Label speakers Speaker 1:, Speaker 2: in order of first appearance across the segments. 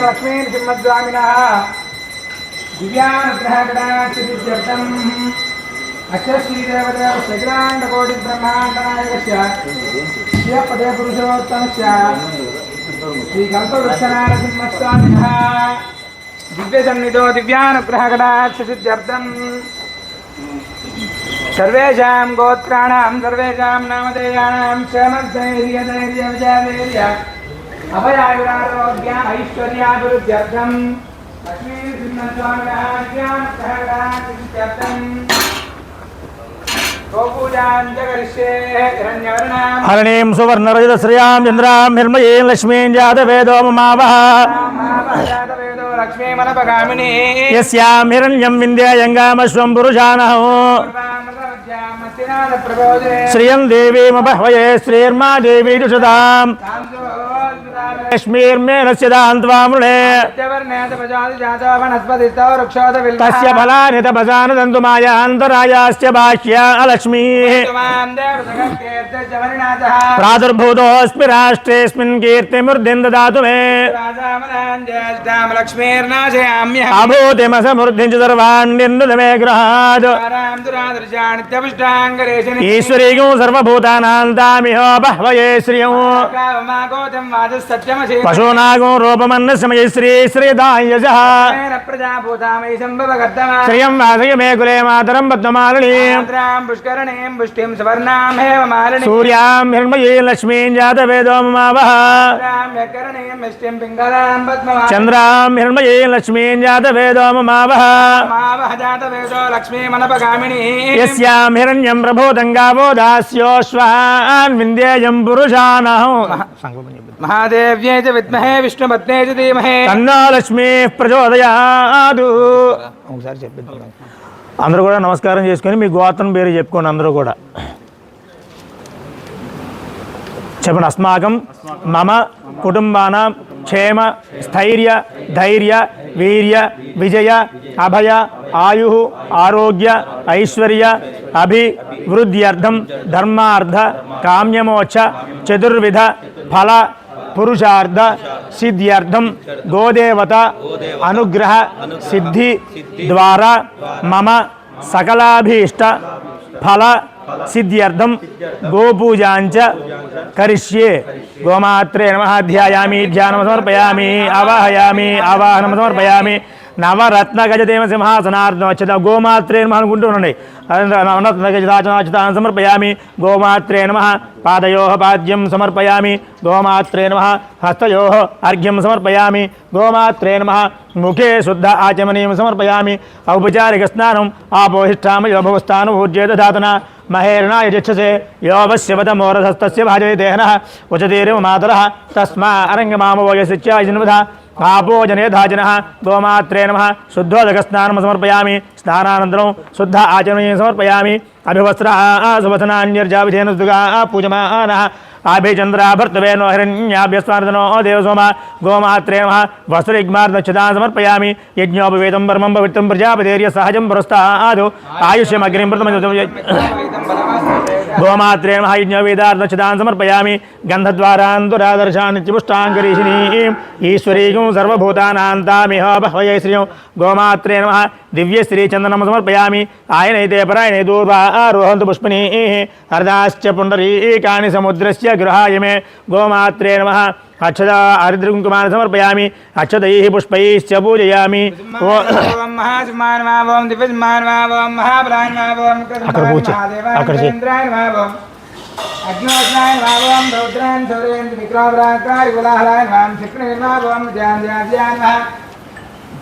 Speaker 1: लक्ष्मी सिंहस्वामिनः दिव्यानुग्रहकटाक्षसिद्ध्यर्थम् अक्षश्रीदेवदेव श्रीग्राण्डकोटिब्रह्माण्डनायकस्य श्रियपदे पुरुषोत्तमस्य श्रीकल्पवृक्षनारसिंहस्वामिनः दिव्यसन्निधो दिव्यानुग्रहकटाक्षसिद्ध्यर्थम् सर्वेषां गोत्राणां सर्वेषां नामधेयानां क्षेमधैर्यधैर्यविजयधैर्य अभयायुरारोग्य ऐश्वर्याभिवृद्ध्यर्थं लक्ष्मीनृसिंहस्वामिनः दिव्यानुग्रहकटाक्षसिद्ध्यर्थम् गोपूजां च करिष्ये हिरण्यवर्णां
Speaker 2: हरणीं सुवर्णरजतश्रियां चन्द्रां निर्मयीं लक्ष्मीं जातवेदो ममावः
Speaker 1: लक्ष्मीमनपगामिनी
Speaker 2: यस्यां हिरण्यं विन्द्यायङ्गामश्वं पुरुषाणः श्रियं देवीमबह्वये श्रीर्मा देवी जुषताम् लक्ष्मीर्मेणस्य दान्त्वामृणे तस्य फलानि तपसानि दन्तुमायान्तरायाश्च बाह्या अलक्ष्मीः प्रादुर्भूतोऽस्मि राष्ट्रेऽस्मिन् कीर्तिमूर्तिं ददातु मे अभूतिमसमृद्धिं च सर्वाण्यन्नुत मे गृहात् ईश्वरीयो सर्वभूतानां तामिहो बह्वये श्रियं पशूनागो रूपमन्नस्मये श्री श्रीदायजः श्रियं वासय मे कुले मातरं पद्ममालिनीं
Speaker 1: पुष्करणीं पुष्टिं सुवर्णां हेममालिनीं
Speaker 2: सूर्यां हिरण्मयीं लक्ष्मीं जातवेदो ममावः चन्द्रां हिरण्मयीं लक्ष्मीं जातवेदो ममावः यस्यां हिरण्यं प्रभूतं गावो दास्योऽश्वान् विन्द्येयं पुरुषाणः
Speaker 1: महादेव्यै च विद्महे विष्णुपत्न्यै च धीमहि
Speaker 2: तन्नो लक्ष्मीः प्रचोदयातु ఒకసారి చెప్పండి అందరూ కూడా నమస్కారం చేసుకొని మీ గోత్రం పేరు చెప్పుకోండి అందరూ కూడా చెప్పండి అస్మాకం మమ కుటుంబానాం క్షేమ స్థైర్య ధైర్య వీర్య విజయ అభయ ఆయు ఆరోగ్య ఐశ్వర్య అభివృద్ధ్యర్థం ధర్మార్థ కామ్యమోక్ష చతుర్విధ ఫల పురుషార్థ సిద్ధ్యర్థం గోదేవత అనుగ్రహ సిద్ధి ద్వారా మమ సకలాభీష్ట ఫల సిద్ధ్యర్థం గోపూజాంచ కరిష్యే గోమాత్రే నమః ధ్యాయామి ధ్యానం సమర్పయామి ఆవాహయామి ఆవాహనం సమర్పయామి నవరత్న గజదేవ సింహాసనార్థం గోమాత్రే నమః అనుకుంటూ ఉండండి నవరత్న గజదాచనాచితాన్ని సమర్పయామి గోమాత్రే నమః పాదయోః పాద్యం సమర్పయామి గోమాత్రే నమః హస్తయోః అర్ఘ్యం సమర్పయామి గోమాత్రే నమః ముఖే శుద్ధ ఆచమనీయం సమర్పయామి ఔపచారిక స్నానం ఆపోహిష్టామ యోభవస్థానం ఊర్జే దధాతన మహేర్ణాయ యచ్చసే యోవశ్యవతమోరధస్తస్య భాజయతేహనః ఉచతీరివ మాతరః తస్మా అరంగమామవోయసిత్యాజిన్వధ ఆపో జనేధాజనః గోమాత్రే నమః శుద్ధోదకస్నానం సమర్పయామి స్నానానంతరం శుద్ధ ఆచమనీయం సమర్పయామి అభివస్త్ర సువసనాన్యర్జావిధేన దుగా పూజమానః ఆభిచంద్రాభర్తవేనో హిరణ్యాభ్యస్వానో దేవసోమ గోమాత్రే నమః వస్త్రయుగ్మార్దక్షతాన్ సమర్పయామి యజ్ఞోపవేతం పరమం పవిత్రం ప్రజాపతేర్య సహజం పురస్తాదు ఆయుష్యమగ్నిం గోమాత్రే నమః యజ్ఞవేదార్దక్షతాన్ సమర్పయామి గంధద్వారాంతురాదర్శాన్ నిత్యపుష్టాంగరీషిణీం ఈశ్వరీయం సర్వభూతానాం తామిహ బహ్వయే శ్రియం గోమాత్రే నమః దివ్యశ్రీచందనం సమర్పయామి ఆయనైతే పరాయణే దూర్వారోహంతు పుష్పిణీః హరిదాశ్చ పుండరీకాని సముద్రస్య గృహాయ మే గోమాత్రే నమః అక్షదా హరిద్రకుంకుమాన్ని సమర్పయామి అక్షతైః పుష్పైశ్చ పూజయామి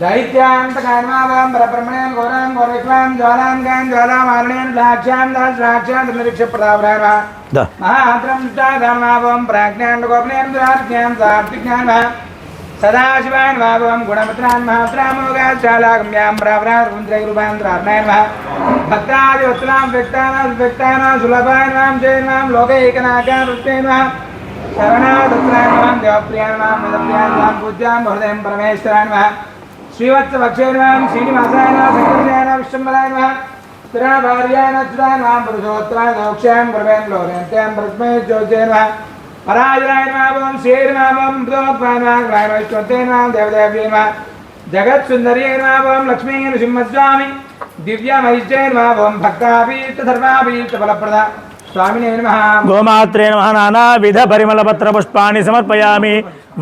Speaker 1: दैत्यांतकान्मावं परब्रह्मणेन घोरां घोरेश्वां ज्वालां गां ज्वालामालिनीं साक्षां साक्षात् निरीक्षप्रतापरायः महाद्रं दाधर्मावं प्राज्ञान् गोपनेन द्वार्ज्ञां सार्थिज्ञानः सदाशिवान् भावं गुणमित्रान् महात्रामोगाचालागम्यां प्राप्रारुन्द्रैरूपान्तरार्णयः भक्तादिवत्नां व्यक्तानां सुलभानां जैनां लोकैकनाकान् वृत्तेनः शरणादत्राणां देवप्रियाणां वेदप्रियाणां पूज्यां हृदयं परमेश्वराणां श्रीवत्सभक्षेणां श्रीनिवासानां शङ्करस्यानां विश्वम्भराणां स्थिराभार्याणां पुरुषोत्तरां दोक्षां प्रवेन् लोरेन्त्यां प्रस्मै ज्योतिर्नः పరాజరాయ నమః ఓం శ్రీ నమః ఓం భగవాన్ విష్ణువతే నమః దేవదేవ్యై నమః జగత్సుందర్యై నమః ఓం లక్ష్మీ నృసింహస్వామి దివ్యమైశ్చై నమః ఓం భక్తాభీష్ట సర్వాభీష్ట ఫలప్రద స్వామినే నమః.
Speaker 2: గోమాత్రే నమః నానావిధ పరిమళపత్ర పుష్పాన్ని సమర్పయామి.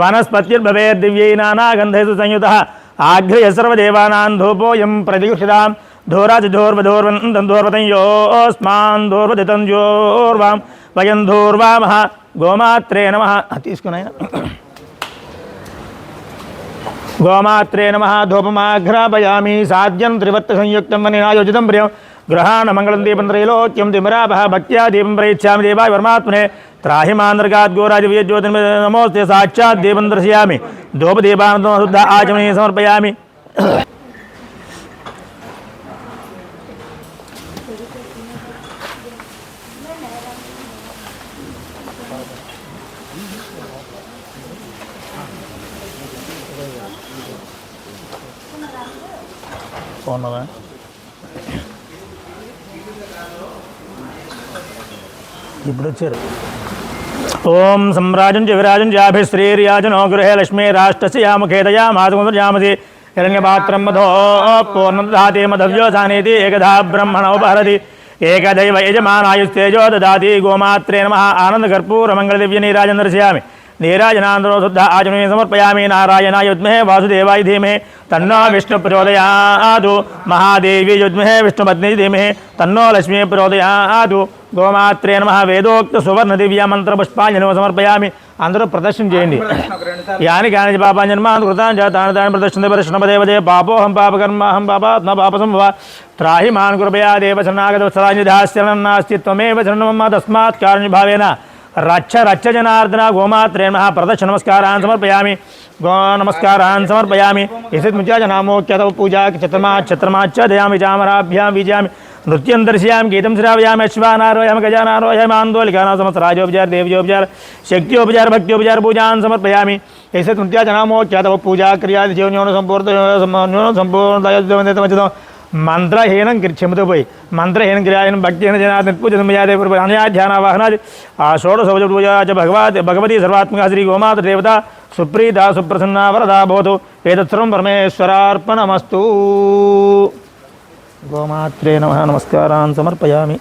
Speaker 2: వనస్పతిర్భవేర్దివ్యై నానాగంధైః సంయుతః ఆఘ్ర్య సర్వదేవానాం ధూపోయం ప్రతిగృహ్యతాం. ధూరాజధోర్వధోర్వధోర్వతంయోస్మాన్ ధోర్వధితంజోర్వాం వయం ధూర్వామః. గోమాత్రే నమః. తీసుకున్నాయన గోమాత్రే నమః. ధూపమాఘ్రాపయామి. సాధ్యం త్రివర్త సంయుక్తం వనినాయోజితం ప్రియం గృహాణ మంగళం దీపం త్రైలోక్యం దిమరాభః భక్త్యా దీపం ప్రయచ్ఛామి దేవాయ పరమాత్మనే. త్రాహి మాంద్రగాద్ గోరాజవ్యజ్యోతిర్మ నమోస్తే సాక్షాత్ దీపం దర్శయామి. ధూపదీపానందం శుద్ధ ఆచమనీయ సమర్పయామి. పోన్నదా ఇప్పుడు వచ్చారు. ఓం సమ్రాజం చ విరాజం చాభిశ్రీర్యాజనో గృహే లక్ష్మీ రాష్ట్రస్య యాముఖేతయా మాతృముద్రయామసి హిరణ్యపాత్రం మధో పూర్ణం దదాతి మధవ్యోసానేతి ఏకదా బ్రహ్మణోపహరతి ఏకదైవ యజమానాయుస్తేజో దదాతి. గోమాత్రే నమః. ఆనందకర్పూరమంగళదివ్య నీరాజం దర్శయామి. నీరాజనాంధ్రో శుద్ధ ఆచమనే సమర్పయామి. నారాయణాయ విద్మహే వాసుదేవాయ ధీమహి తన్నో విష్ణు ప్రచోదయాతు. మహాదేవి విద్మహే విష్ణుపత్ని ధీమహి తన్నో లక్ష్మీ ప్రచోదయాతు. గోమాత్రే నమః. వేదోక్త సువర్ణ దివ్య మంత్ర పుష్పాంజలి సమర్పయామి. అందరూ ప్రదర్శన చేయండి. యాని కాని పాపాంజన్మాన్ కృతాన్ జాతాని తాని ప్రదర్శన పరిశ్రమదేవదే పాపోహం పాపకర్మాహం పాపాత్మ పాపసంభవ త్రాహి మాన్ కృపయా దేవ శరణాగతవత్సలాన్యధాస్యరణం నాస్తి త్వమేవ శరణమమ్మ తస్మాత్ కారుణ్యభావేన రక్ష రక్ష జనార్దన. గోమాత్రే నమః. ప్రదర్శన నమస్కారాన్ సమర్పయామి. గో నమస్కారాన్ సమర్పయామి. యశస్ముచాజనామోక్యత పూజా ఛత్రమాచ్చ దయామి చామరాభ్యాం విజయామి. నృత్యం దర్శయామి. గీతం శ్రావయామి. అశ్వానారోయామి గజానారోయామి. ఆందోళికానా సమస్తరాజోపచార దేవ్యోపచార శక్త్యోపచార భక్త్యోపచార పూజాన్ సమర్పయామి. యశస్ముచాజనామోక్యత పూజా క్రియాది జీవన్యోన సంపూర్ణ మంత్రహీనం క్షమతో పోయి మంత్రహీనం క్రియాహీనం భక్తిహీన జనార్దన పూజ ధ్యానవాహనాది ఆ షోడశోపచ పూజా చ భగవతి సర్వాత్మక శ్రీ గోమాత దేవత సుప్రీత సుప్రసన్నా వరదా భవతు. ఏతత్సర్వం పరమేశ్వరార్పణమస్తు. గోమాత్రే నమః. నమస్కారాన్ సమర్పయామి.